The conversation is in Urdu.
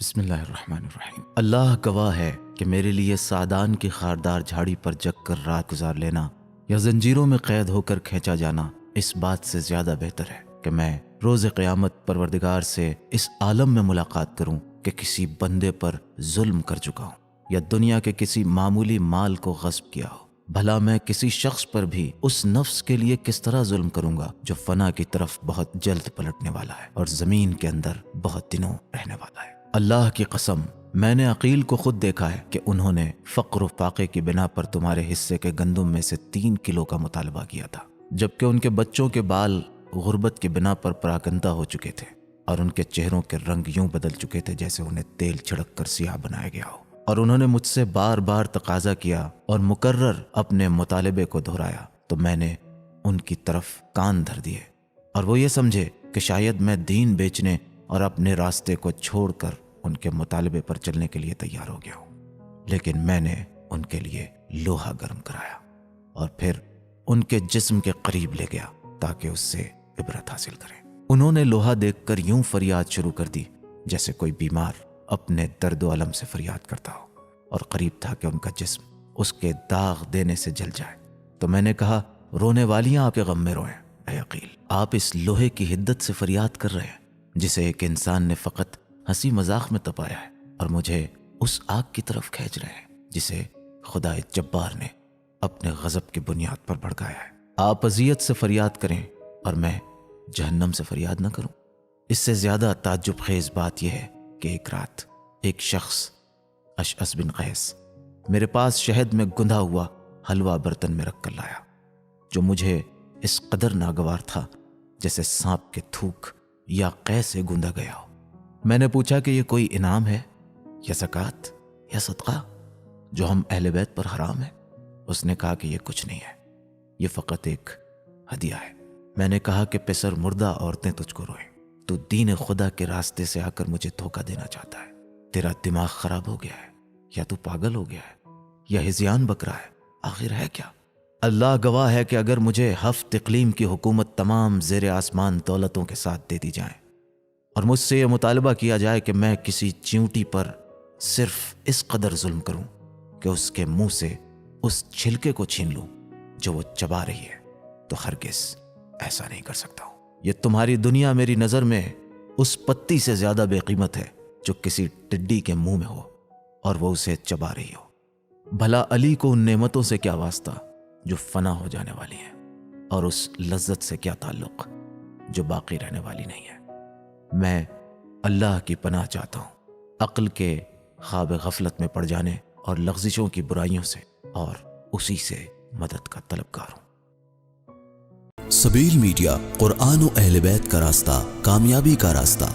بسم اللہ الرحمن الرحیم۔ اللہ گواہ ہے کہ میرے لیے سعدان کی خاردار جھاڑی پر جگ کر رات گزار لینا یا زنجیروں میں قید ہو کر کھینچا جانا اس بات سے زیادہ بہتر ہے کہ میں روز قیامت پروردگار سے اس عالم میں ملاقات کروں کہ کسی بندے پر ظلم کر چکا ہوں یا دنیا کے کسی معمولی مال کو غصب کیا ہو۔ بھلا میں کسی شخص پر بھی اس نفس کے لیے کس طرح ظلم کروں گا جو فنا کی طرف بہت جلد پلٹنے والا ہے اور زمین کے اندر بہت دنوں رہنے والا ہے۔ اللہ کی قسم، میں نے عقیل کو خود دیکھا ہے کہ انہوں نے فقر و فاقے کی بنا پر تمہارے حصے کے گندم میں سے 3 کلو کا مطالبہ کیا تھا، جبکہ ان کے بچوں کے بال غربت کی بنا پر پراگندہ ہو چکے تھے اور ان کے چہروں کے رنگ یوں بدل چکے تھے جیسے انہیں تیل چھڑک کر سیاہ بنایا گیا ہو۔ اور انہوں نے مجھ سے بار بار تقاضا کیا اور مکرر اپنے مطالبے کو دہرایا، تو میں نے ان کی طرف کان دھر دیے اور وہ یہ سمجھے کہ شاید میں دین بیچنے اور اپنے راستے کو چھوڑ کر ان کے مطالبے پر چلنے کے لیے تیار ہو گیا ہوں۔ لیکن میں نے ان کے لیے لوہا گرم کرایا اور پھر ان کے جسم کے قریب لے گیا تاکہ اس سے عبرت حاصل کریں۔ انہوں نے لوہا دیکھ کر یوں فریاد شروع کر دی جیسے کوئی بیمار اپنے درد و الم سے فریاد کرتا ہو، اور قریب تھا کہ ان کا جسم اس کے داغ دینے سے جل جائے۔ تو میں نے کہا، رونے والیاں آپ کے غم میں روئیں۔ اے عقیل، آپ اس لوہے کی حدت سے فریاد کر رہے ہیں جسے ایک انسان نے فقط ہنسی مذاق میں تپایا ہے، اور مجھے اس آگ کی طرف کھینچ رہے ہیں جسے خدا جبار نے اپنے غضب کی بنیاد پر بھڑکایا ہے۔ آپ اذیت سے فریاد کریں اور میں جہنم سے فریاد نہ کروں۔ اس سے زیادہ تعجب خیز بات یہ ہے کہ ایک رات ایک شخص اشعث بن قیس میرے پاس شہد میں گندھا ہوا حلوہ برتن میں رکھ کر لایا، جو مجھے اس قدر ناگوار تھا جیسے سانپ کے تھوک یا قے سے گوندا گیا ہو۔ میں نے پوچھا کہ یہ کوئی انعام ہے یا زکوٰۃ یا صدقہ جو ہم اہل بیت پر حرام ہے؟ اس نے کہا کہ یہ کچھ نہیں ہے، یہ فقط ایک ہدیہ ہے۔ میں نے کہا کہ پسر مردہ عورتیں تجھ کو روئیں، تو دین خدا کے راستے سے آ کر مجھے دھوکہ دینا چاہتا ہے۔ تیرا دماغ خراب ہو گیا ہے یا تو پاگل ہو گیا ہے یا ہذیان بک رہا ہے، آخر ہے کیا؟ اللہ گواہ ہے کہ اگر مجھے 7 اقلیم کی حکومت تمام زیر آسمان دولتوں کے ساتھ دے دی جائیں اور مجھ سے یہ مطالبہ کیا جائے کہ میں کسی چیونٹی پر صرف اس قدر ظلم کروں کہ اس کے منہ سے اس چھلکے کو چھین لوں جو وہ چبا رہی ہے، تو ہرگز ایسا نہیں کر سکتا ہوں۔ یہ تمہاری دنیا میری نظر میں اس پتی سے زیادہ بے قیمت ہے جو کسی ٹڈی کے منہ میں ہو اور وہ اسے چبا رہی ہو۔ بھلا علی کو ان نعمتوں سے کیا واسطہ جو فنا ہو جانے والی ہیں، اور اس لذت سے کیا تعلق جو باقی رہنے والی نہیں ہے۔ میں اللہ کی پناہ چاہتا ہوں عقل کے خواب غفلت میں پڑ جانے اور لغزشوں کی برائیوں سے، اور اسی سے مدد کا طلبگار ہوں۔ سبیل میڈیا، قرآن و اہل بیت کا راستہ، کامیابی کا راستہ۔